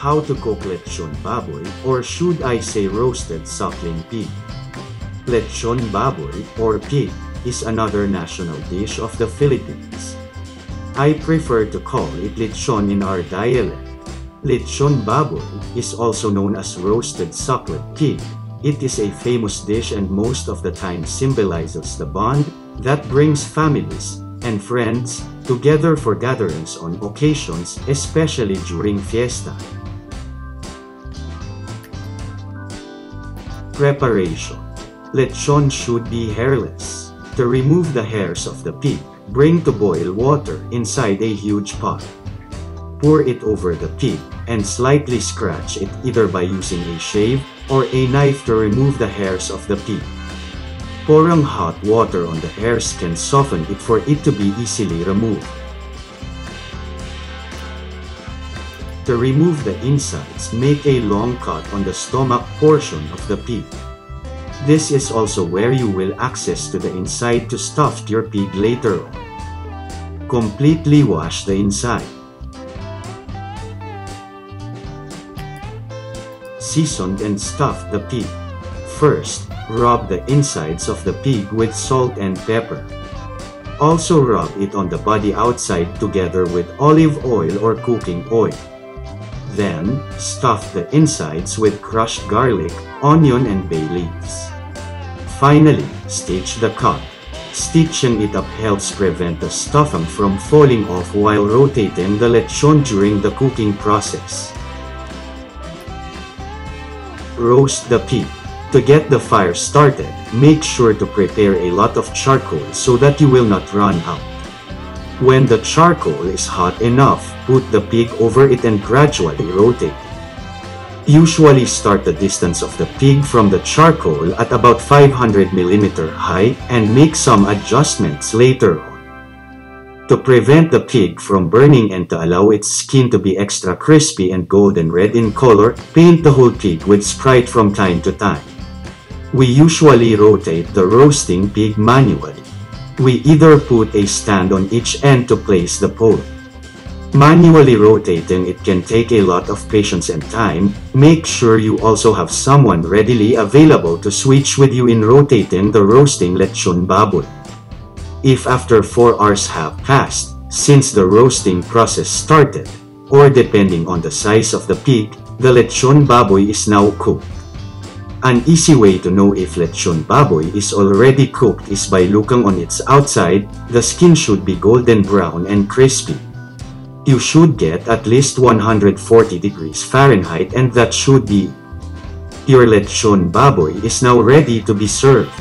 How to cook Lechon Baboy, or should I say roasted suckling pig? Lechon Baboy, or pig, is another national dish of the Philippines. I prefer to call it lechon in our dialect. Lechon Baboy is also known as roasted suckling pig. It is a famous dish and most of the time symbolizes the bond that brings families and friends together for gatherings on occasions, especially during fiesta. Preparation. Lechon should be hairless. To remove the hairs of the pig, bring to boil water inside a huge pot. Pour it over the pig and slightly scratch it either by using a shave or a knife to remove the hairs of the pig. Pouring hot water on the hairs can soften it for it to be easily removed. To remove the insides, make a long cut on the stomach portion of the pig. This is also where you will access to the inside to stuff your pig later on. Completely wash the inside. Season and stuff the pig. First, rub the insides of the pig with salt and pepper. Also rub it on the body outside together with olive oil or cooking oil. Then, stuff the insides with crushed garlic, onion and bay leaves. Finally, stitch the cut. Stitching it up helps prevent the stuffing from falling off while rotating the lechon during the cooking process. Roast the pig. To get the fire started, make sure to prepare a lot of charcoal so that you will not run out. When the charcoal is hot enough, put the pig over it and gradually rotate. Usually start the distance of the pig from the charcoal at about 500 mm high and make some adjustments later on. To prevent the pig from burning and to allow its skin to be extra crispy and golden red in color, paint the whole pig with Sprite from time to time. We usually rotate the roasting pig manually. We either put a stand on each end to place the pole. Manually rotating it can take a lot of patience and time. Make sure you also have someone readily available to switch with you in rotating the roasting Lechon Baboy. If after 4 hours have passed since the roasting process started, or depending on the size of the pig, the Lechon Baboy is now cooked. An easy way to know if Lechon Baboy is already cooked is by looking on its outside. The skin should be golden brown and crispy. You should get at least 140 degrees Fahrenheit and that should be. Your Lechon Baboy is now ready to be served.